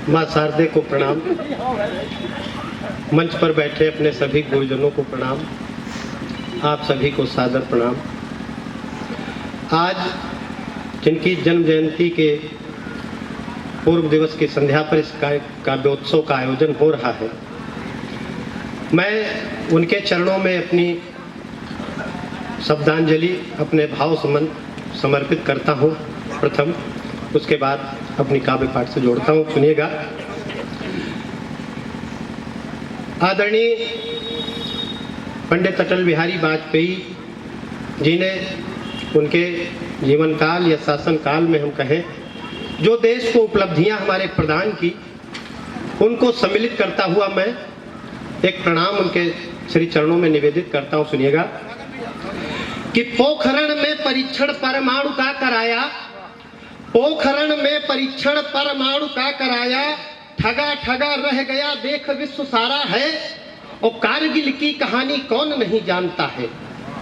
माँ शारदे को प्रणाम, मंच पर बैठे अपने सभी गुरुजनों को प्रणाम, आप सभी को सादर प्रणाम। आज जिनकी जन्म जयंती के पूर्व दिवस की संध्या पर इस काव्योत्सव का आयोजन हो रहा है, मैं उनके चरणों में अपनी शब्दांजलि, अपने भाव समर्पित करता हूँ प्रथम, उसके बाद अपनी काव्य पाठ से जोड़ता हूँ। सुनिएगा। आदरणीय पंडित अटल बिहारी वाजपेयी जी ने उनके जीवन काल या शासन काल में हम कहें जो देश को उपलब्धियां हमारे प्रदान की, उनको सम्मिलित करता हुआ मैं एक प्रणाम उनके श्री चरणों में निवेदित करता हूं। सुनिएगा कि पोखरण में परीक्षण परमाणु का कराया, पोखरण में परीक्षण परमाणु का कराया, ठगा ठगा रह गया देख विश्व सारा है, और कारगिल की कहानी कौन नहीं जानता है,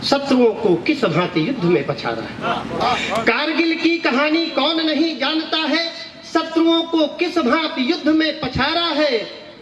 शत्रुओं को किस भांति युद्ध में पछाड़ा है। कारगिल की कहानी कौन नहीं जानता है, शत्रुओं को किस भांति युद्ध में पछाड़ा है।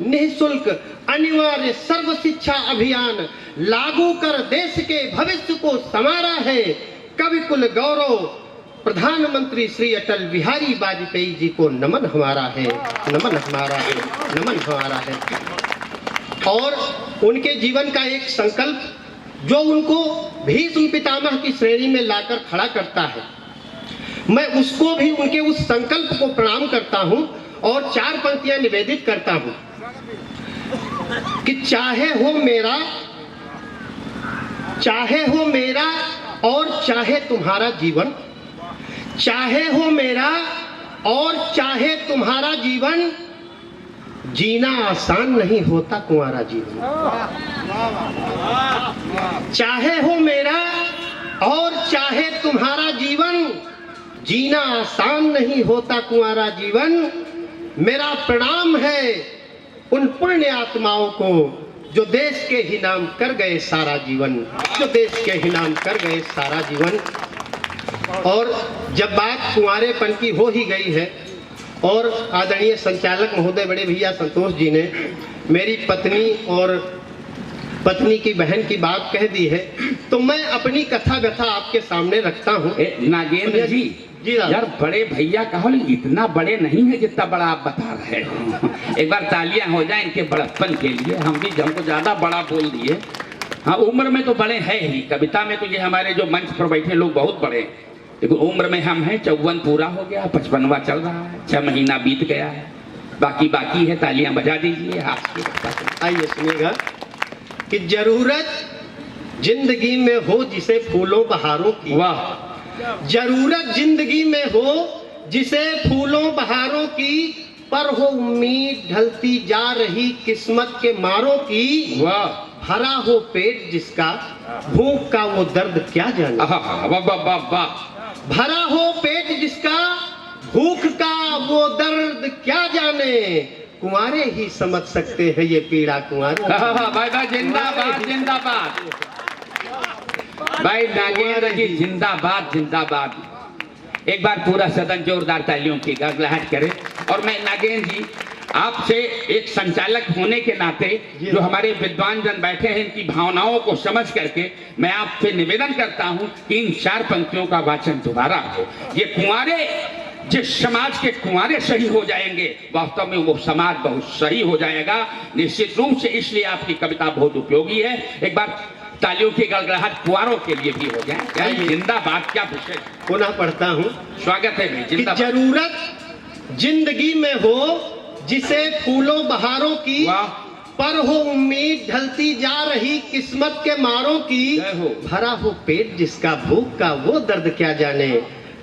निःशुल्क अनिवार्य सर्व शिक्षा अभियान लागू कर देश के भविष्य को संवारा है। कवि कुल गौरव प्रधानमंत्री श्री अटल बिहारी वाजपेयी जी को नमन हमारा है, नमन हमारा है, नमन हमारा है। और उनके जीवन का एक संकल्प जो उनको भीष्म पितामह की श्रेणी में लाकर खड़ा करता है, मैं उसको भी उनके उस संकल्प को प्रणाम करता हूं और चार पंक्तियां निवेदित करता हूं कि चाहे हो मेरा और चाहे तुम्हारा जीवन, चाहे हो मेरा और चाहे तुम्हारा जीवन, जीना आसान नहीं होता कुंवारा जीवन। चाहे हो मेरा और चाहे तुम्हारा जीवन, जीना आसान नहीं होता कुंवारा जीवन। मेरा प्रणाम है उन पुण्य आत्माओं को जो देश के ही नाम कर गए सारा जीवन, जो देश के ही नाम कर गए सारा जीवन। और जब बात कुंवारेपन की हो ही गई है और आदरणीय संचालक महोदय बड़े भैया संतोष जी ने मेरी पत्नी और पत्नी की बहन की बात कह दी है, तो मैं अपनी कथा व्यथा आपके सामने रखता हूँ। नागेंद्र जी यार, बड़े भैया कहो, इतना बड़े नहीं है जितना बड़ा आप बता रहे हो। एक बार तालियां हो जाए इनके बड़प्पन के लिए। हम भी हमको ज्यादा बड़ा बोल दिए। हाँ, उम्र में तो बड़े हैं ही, कविता में तो ये हमारे जो मंच पर बैठे लोग बहुत बड़े हैं, लेकिन उम्र में हम हैं 54 पूरा हो गया, 55वां चल रहा है, 6 महीना बीत गया है, बाकी है। तालियां बजा दीजिए। आइए सुनिएगा कि जरूरत जिंदगी में हो जिसे फूलों बहारों की, वाह, जरूरत जिंदगी में हो जिसे फूलों बहारों की, पर हो उम्मीद ढलती जा रही किस्मत के मारों की। वाह, भरा हो पेट जिसका भूख का वो दर्द क्या जाने। भरा हो पेट जिसका भूख का वो दर्द क्या जाने, कुंवारे ही समझ सकते हैं ये पीड़ा कुंवारे। भाई जिंदाबाद जिंदाबाद, भाई नागेंद्र जी जिंदाबाद जिंदाबाद। एक बार पूरा सदन जोरदार तालियों की गड़गड़ाहट करे। और मैं नागेंद्र जी आपसे एक संचालक होने के नाते जो हमारे विद्वान जन बैठे हैं, इनकी भावनाओं को समझ करके मैं आपसे निवेदन करता हूं कि इन 4 पंक्तियों का वाचन दोबारा हो। ये कुंवारे, जिस समाज के कुंवारे सही हो जाएंगे, वास्तव में वो समाज बहुत सही हो जाएगा निश्चित रूप से। इसलिए आपकी कविता बहुत उपयोगी है। एक बार तालियों की गड़गड़ाहट कुंवारों के लिए भी हो जाए। जिंदाबाद क्या विषय, पुनः पढ़ता हूँ। स्वागत है भाई। जरूरत जिंदगी में हो जिसे फूलों बहारों की, पर हो उम्मीद ढलती जा रही किस्मत के मारों की। भरा हो पेट जिसका भूख का वो दर्द क्या जाने,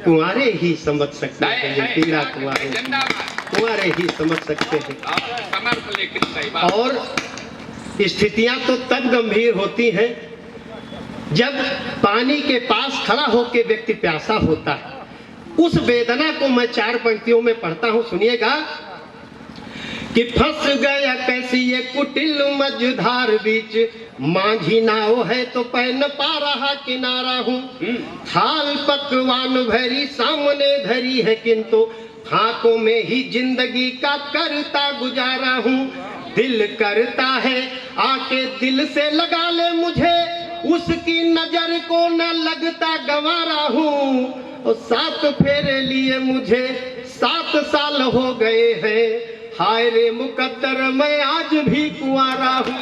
कुंवारे ही समझ सकते हैं ये पीड़ा, कुंवारे ही समझ सकते हैं। और स्थितियां तो तब गंभीर होती हैं जब पानी के पास खड़ा होकर व्यक्ति प्यासा होता है। उस वेदना को मैं 4 पंक्तियों में पढ़ता हूं। सुनिएगा कि फंस गया कैसी ये कुटिल मझधार बीच, मांझी नाव है तो पै न पा रहा किनारा हूँ। थाल पकवान भरी सामने धरी है, किंतु फाकों में ही जिंदगी का करता गुजारा हूँ। दिल करता है आके दिल से लगा ले मुझे, उसकी नजर को न लगता गंवारा हूँ। और 7 फेरे लिए मुझे 7 साल हो गए हैं, हाय रे मुकद्दर मैं आज भी कुंवारा हूँ।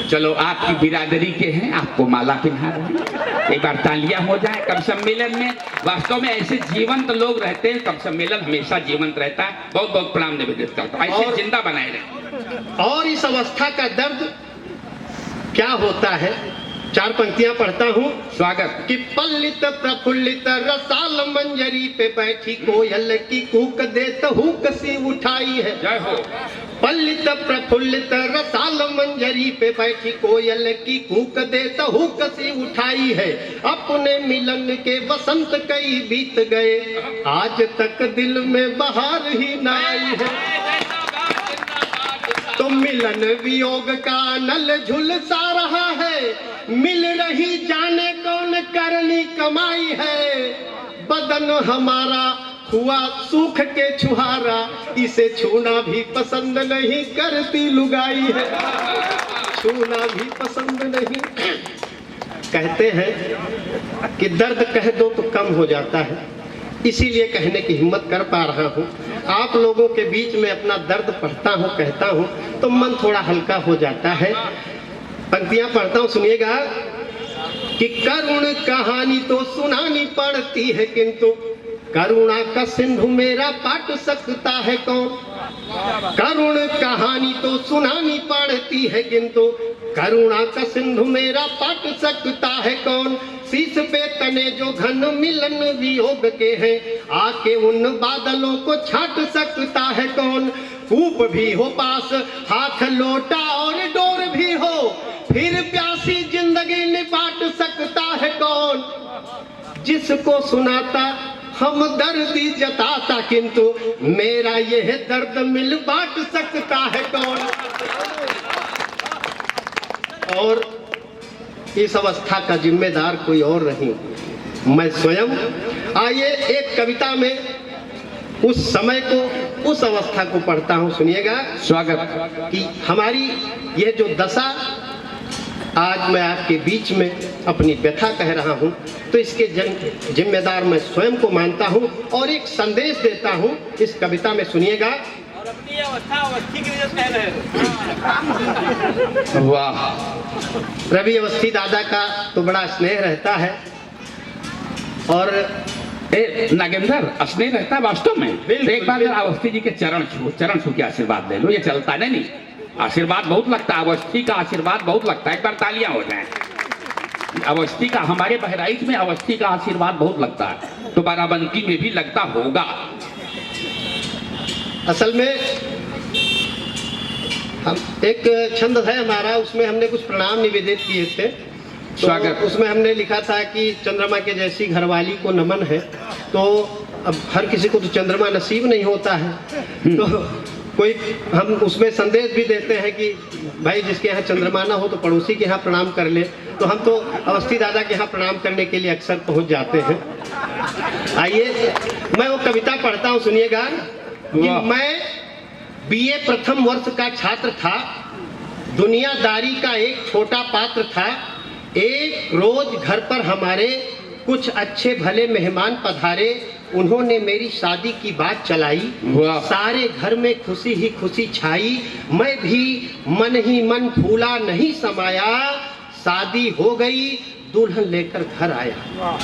चलो आपकी बिरादरी के हैं, आपको माला पहना रहे हैं, एक बार तालियां हो जाए। कवि सम्मेलन में वास्तव में ऐसे जीवंत लोग रहते हैं, कवि सम्मेलन हमेशा जीवंत रहता है। बहुत बहुत प्रणाम निवेदित करता हूं, ऐसे जिंदा बनाए रहे। और इस अवस्था का दर्द क्या होता है, 4 पंक्तियां पढ़ता हूँ। स्वागत। कि पल्लित प्रफुल्लित रसाल मंजरी पे बैठी कोयल की कूक देत हुक सी उठाई है। जय हो। पल्लित प्रफुल्लित रसाल मंजरी पे बैठी कोयल की कूक देत हुक सी उठाई है। अपने मिलन के वसंत कई बीत गए, आज तक दिल में बहार ही न आई है। तो मिलन वियोग का नल झुलसा रहा है, मिल रही जाने कौन करनी कमाई है। बदन हमारा हुआ सूख के छुहारा, इसे छूना भी पसंद नहीं करती लुगाई है। छूना भी पसंद नहीं। कहते हैं कि दर्द कह दो तो कम हो जाता है, इसीलिए कहने की हिम्मत कर पा रहा हूँ। आप लोगों के बीच में अपना दर्द पढ़ता हूँ, कहता हूँ, तो मन थोड़ा हल्का हो जाता है। पंक्तियां पढ़ता हूँ, सुनिएगा। कि करुण कहानी तो सुनानी पड़ती है, किंतु करुणा का सिंधु मेरा पाट सकता है कौन। करुण कहानी तो सुनानी पड़ती है, किंतु करुणा का सिंधु मेरा पाट सकता है कौन। शीश पे तने जो घन मिलन वियोग के हैं, आके उन बादलों को छाट सकता है कौन। कूप भी हो पास, हाथ लोटा और डोर भी हो, फिर प्यासी जिंदगी निपाट सकता है कौन। जिसको सुनाता हम दर्दी जताता, किंतु मेरा यह दर्द मिल बांट सकता है कौन। और इस अवस्था का जिम्मेदार कोई और नहीं, मैं स्वयं। आइए एक कविता में उस समय को, उस अवस्था को पढ़ता हूं, सुनिएगा। स्वागत। कि हमारी यह जो दशा, आज मैं आपके बीच में अपनी व्यथा कह रहा हूं, तो इसके जिम्मेदार मैं स्वयं को मानता हूं और एक संदेश देता हूं इस कविता में, सुनिएगा। और अपनी अवस्था अवस्थी की वजह से कह रहे हो। वाह। रवि अवस्थी दादा का तो बड़ा स्नेह रहता है, और नागेंद्र स्नेह रहता है वास्तव में। एक बार अवस्थी जी के चरण छू के आशीर्वाद ले लो, ये चलता नहीं। आशीर्वाद बहुत लगता है, अवस्थी का आशीर्वाद बहुत लगता है। एक बार तालियां हो जाएं। अवस्थी का, हमारे बहराइच में अवस्थी का आशीर्वाद बहुत लगता है, तो बाराबंकी में भी लगता होगा। असल में हम एक छंद है हमारा, उसमें हमने कुछ प्रणाम निवेदित किए थे। तो स्वागत। उसमें हमने लिखा था कि चंद्रमा के जैसी घरवाली को नमन है। तो अब हर किसी को तो चंद्रमा नसीब नहीं होता है, तो कोई हम उसमें संदेश भी देते हैं कि भाई जिसके यहाँ चंद्रमा ना हो तो पड़ोसी के यहाँ प्रणाम कर ले। तो हम तो अवस्थी दादा के यहाँ प्रणाम करने के लिए अक्सर पहुँच जाते हैं। आइए मैं वो कविता पढ़ता हूँ, सुनिएगा। कि मैं बीए प्रथम वर्ष का छात्र था, दुनियादारी का एक छोटा पात्र था। एक रोज घर पर हमारे कुछ अच्छे भले मेहमान पधारे, उन्होंने मेरी शादी की बात चलाई। सारे घर में खुशी ही खुशी छाई, मैं भी मन ही मन फूला नहीं समाया। शादी हो गई, दुल्हन लेकर घर आया।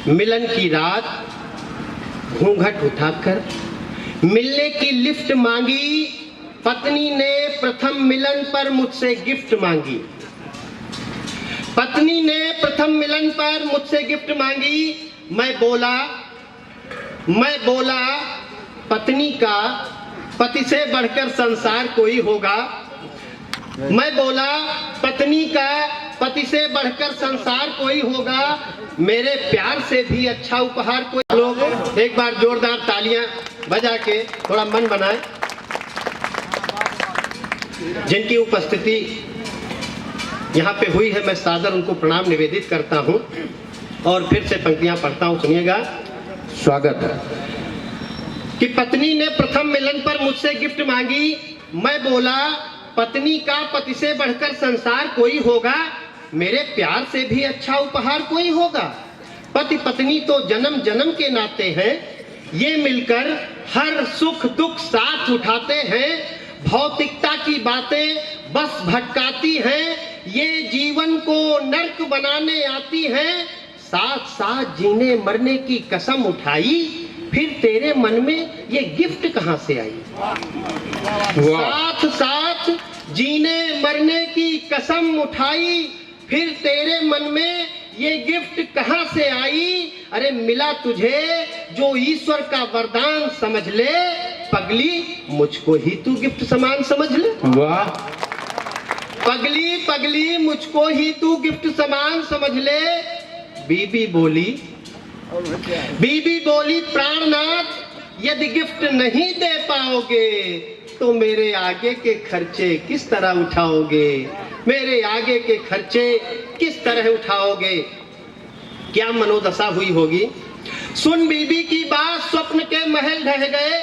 मिलन की रात घूंघट उठाकर मिलने की लिफ्ट मांगी, पत्नी ने प्रथम मिलन पर मुझसे गिफ्ट मांगी। पत्नी ने प्रथम मिलन पर मुझसे गिफ्ट मांगी। मैं बोला पत्नी का पति से बढ़कर संसार कोई होगा। मैं बोला पत्नी का पति से बढ़कर संसार कोई होगा, मेरे प्यार से भी अच्छा उपहार कोई। लोग एक बार जोरदार तालियां बजा के थोड़ा मन बनाए। जिनकी उपस्थिति यहाँ पे हुई है, मैं सादर उनको प्रणाम निवेदित करता हूँ और फिर से पंक्तियां पढ़ता हूँ, सुनिएगा। स्वागत है। कि पत्नी ने प्रथम मिलन पर मुझसे गिफ्ट मांगी, मैं बोला पत्नी का पति से बढ़कर संसार कोई होगा, मेरे प्यार से भी अच्छा उपहार कोई होगा। पति पत्नी तो जन्म जन्म के नाते हैं, ये मिलकर हर सुख दुख साथ उठाते हैं। भौतिकता की बातें बस भटकाती हैं, ये जीवन को नर्क बनाने आती हैं। साथ साथ जीने मरने की कसम उठाई, फिर तेरे मन में ये गिफ्ट कहाँ से आई। साथ साथ जीने मरने की कसम उठाई, फिर तेरे मन में ये गिफ्ट कहाँ से आई। अरे मिला तुझे जो ईश्वर का वरदान समझ ले, पगली मुझको ही तू गिफ्ट समान समझ ले। वाह। पगली पगली मुझको ही तू गिफ्ट समान समझ ले। बीबी बोली प्राणनाथ, यदि गिफ्ट नहीं दे पाओगे तो मेरे आगे के खर्चे किस तरह उठाओगे, मेरे आगे के खर्चे किस तरह उठाओगे। क्या मनोदशा हुई होगी। सुन बीबी की बात, स्वप्न के महल ढह गए,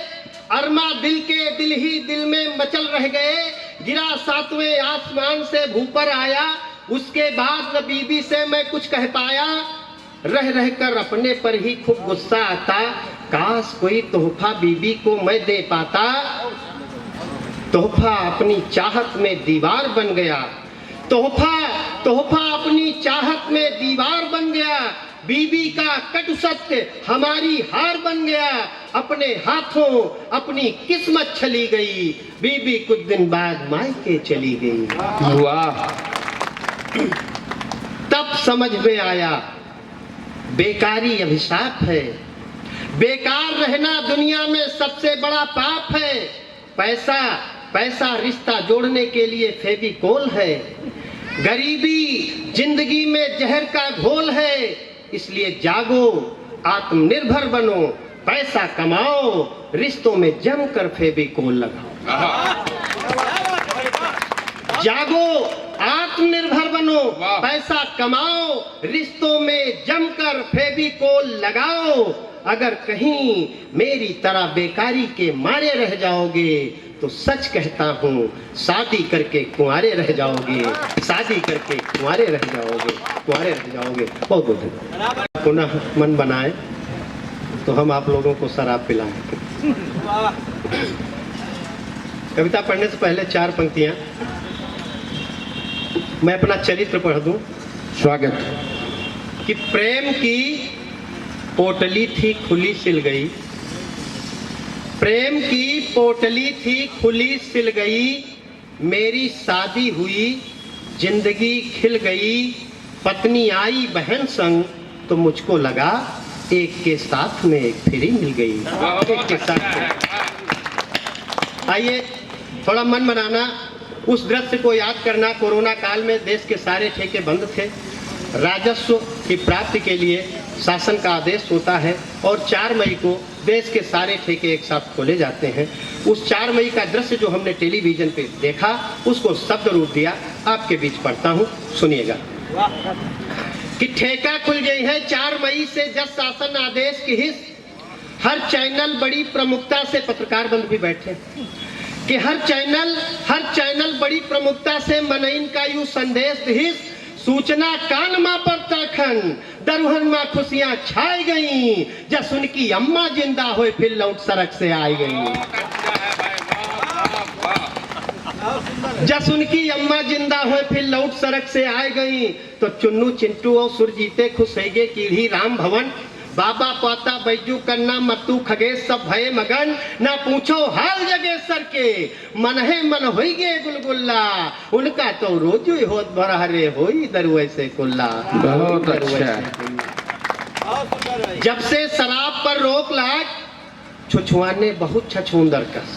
अरमा दिल के दिल ही दिल में मचल रह गए। गिरा 7वें आसमान से भूपर आया, उसके बाद न बीबी से मैं कुछ कह पाया। रह रह कर अपने पर ही खूब गुस्सा आता, काश कोई तोहफा बीबी को मैं दे पाता। तोहफा अपनी चाहत में दीवार बन गया, तोहफा अपनी चाहत में दीवार बन गया। बीबी का कटु सत्य हमारी हार बन गया, अपने हाथों अपनी किस्मत छली गई। बीबी कुछ दिन बाद मायके चली गई। वाह। तब समझ में आया बेकारी अभिशाप है, बेकार रहना दुनिया में सबसे बड़ा पाप है। पैसा रिश्ता जोड़ने के लिए फेविकोल है, गरीबी जिंदगी में जहर का घोल है। इसलिए जागो, आत्मनिर्भर बनो, पैसा कमाओ, रिश्तों में जमकर फेविकोल लगाओ। जागो, आत्मनिर्भर बनो, पैसा कमाओ, रिश्तों में जमकर फेविकोल लगाओ। अगर कहीं मेरी तरह बेकारी के मारे रह जाओगे तो सच कहता हूँ शादी करके कुंवारे रह जाओगे, शादी करके कुंवारे रह जाओगे। बहुत बहुत धन्यवाद। पुनः मन बनाए तो हम आप लोगों को शराब पिलाएं। कविता पढ़ने से पहले 4 पंक्तियां मैं अपना चरित्र पढ़ दूं। स्वागत। कि प्रेम की पोटली थी खुली सिल गई, प्रेम की पोटली थी खुली सिल गई। मेरी शादी हुई, जिंदगी खिल गई। पत्नी आई बहन संग तो मुझको लगा एक के साथ में एक फ्री मिल गई। एक के साथ में। आइए थोड़ा मन बनाना, उस दृश्य को याद करना। कोरोना काल में देश के सारे ठेके बंद थे, राजस्व की प्राप्ति के लिए शासन का आदेश होता है और 4 मई को देश के सारे ठेके एक साथ खोले जाते हैं। उस 4 मई का दृश्य जो हमने टेलीविजन पे देखा, उसको शब्द रूप दिया, आपके बीच पढ़ता हूँ, सुनिएगा। कि ठेका खुल गई है 4 मई से जज शासन आदेश की हिस्स। हर चैनल बड़ी प्रमुखता से, पत्रकार बंधु भी बैठे, कि हर चैनल बड़ी प्रमुखता से मनइन का यूं संदेश हिस्स। सूचना कान मां पर तखन दरुहन मां खुशियां छाई गई, जस उनकी अम्मा जिंदा हुए फिर लौट सड़क से आई गई। जस उनकी अम्मा जिंदा हुए फिर लौट सड़क से आई गई। तो चुन्नू चिंटू और सुरजीते खुश हैगे कीढ़ी राम भवन। बाबा पोता बैजू कन्ना मत्तू खगेश सब भये मगन। ना पूछो हाल जगेश्वर के, मन है मन होई गे गुलगुल्ला। उनका तो रोजू होत भरहरे होई दरुए से कुल्ला। बहुत अच्छा। जब से शराब पर रोक लाग, छुछुआने बहुत छछूंदर कस।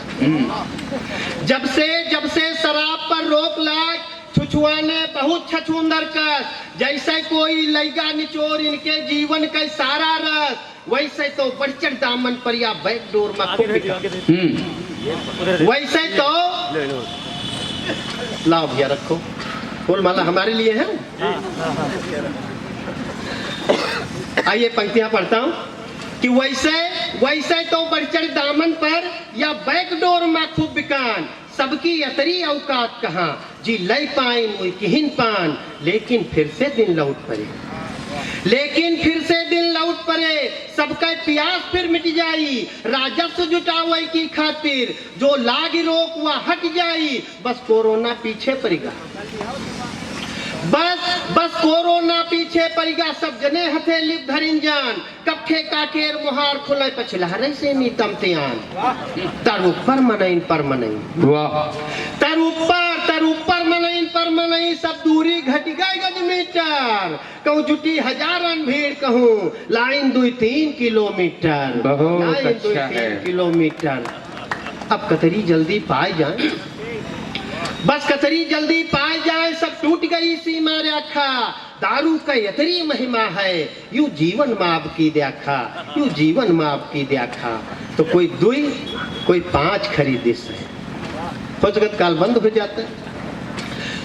जब से शराब पर रोक लाग, पुछुआ ने बहुत छछूंदर कस, जैसे कोई लैगा निचोर इनके जीवन का सारा रस, वैसे तो बढ़ चढ़ दामन पर या बैकडोर में खूब वैसे तो लाओ भैया रखो, फूल माला हमारे लिए है। आइए पंक्तियां पढ़ता हूं कि वैसे तो बढ़ चढ़ दामन पर या बैकडोर में खूब बिकान, सबकी अतरी औकात कहाँ, जी लय पाइन मुई किहिन पान, लेकिन फिर से दिन लौट पड़े, सबका प्यास फिर मिट जाई, राजस्व जुटावे की खातिर जो लाग रोक वह हट जाई, बस कोरोना पीछे पड़ेगा, बस कोरोना पीछे पड़ेगा, सब जने हथे लिप धरिन जान, कट्ठे काकेर मुहार खुले पछला रही से नीतम त्यान, तर ऊपर मनइन पर मनइन, तर ऊपर मनइन पर मनइन, सब दूरी घट गई गज मीटर, कहूँ जुटी हजारन भीड़, कहूँ लाइन 2-3 किलोमीटर, बहुत अच्छा है। किलोमीटर। अब कतरी जल्दी पाए जाए, बस कतरी जल्दी पाए जाए, सब टूट गई सीमा रेखा, दारू का यतरी महिमा है, यूं जीवन माप की देखा, यूं जीवन माप की देखा, तो कोई 2 कोई 5 खरीदिस है, हो जगत काल बंद हो जाता है,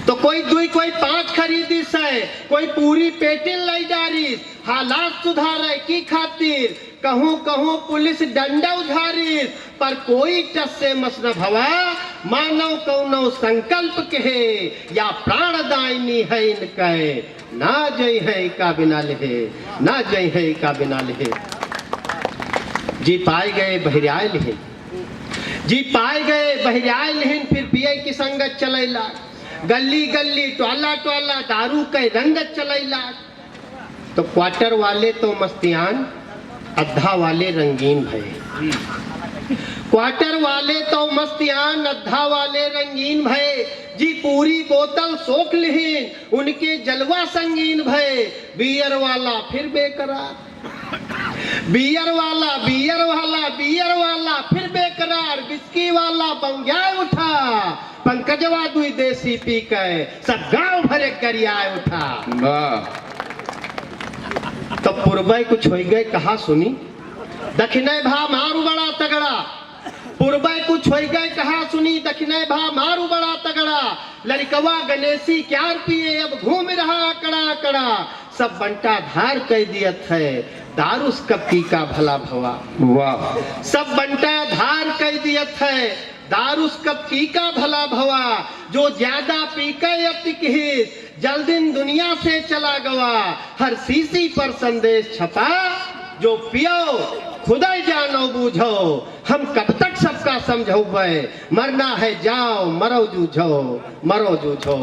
तो कोई 2 कोई 5 खरीदिस है, कोई पूरी पेटिल लाई डारिस, हालात सुधारे की खातिर, कहूँ पुलिस डंडा उझारिस, पर कोई टस से मस न भवा, मानव कौनो संकल्प कहे, या प्राणदायिनी है इनके, ना जय है का बिना लेहे, ना जय है का बिना लेहे, जी पाए गए बहरियाए लिहिन, जी पाए गए बहरियाए लिहिन, फिर पिए की संगत चलैला, गली गली टोला टोला दारू के रंगत चलैला, तो क्वार्टर वाले तो मस्तियान, अद्धा वाले रंगीन भये, क्वार्टर वाले तो मस्तियान, अद्धा वाले रंगीन भये, जी पूरी बोतल सोख लिहिन, उनके जलवा संगीन भये, बियर वाला फिर बेकरार, बियर वाला फिर बेकरार, बिस्की वाला बंग्याए उठा, पंकजवा 2 देसी पी के सब गांव भरे गरियाए उठा। तो पूर्वे कुछ हो गए कहा सुनी, दक्षिणे भा मारू बड़ा तगड़ा, पूर्वे कुछ हो गए कहा सुनी, दक्षिणे भा मारू बड़ा तगड़ा, लड़कवा गणेशी क्या पिए अब घूम रहा कड़ा कड़ा, सब बंटा धार कह दियत है, दारूस कपी का भला भवा, वाह, सब बंटा धार कह दियत है, दारूस कपी का भला भवा, जो ज्यादा पी के अतिकहित, जल्दिन दुनिया से चला गवा, हर शीशी पर संदेश छपा, जो पियो खुदा जानो बूझो, हम कब तक सबका समझो, मरना है जाओ मरो जूझो, मरो जूझो।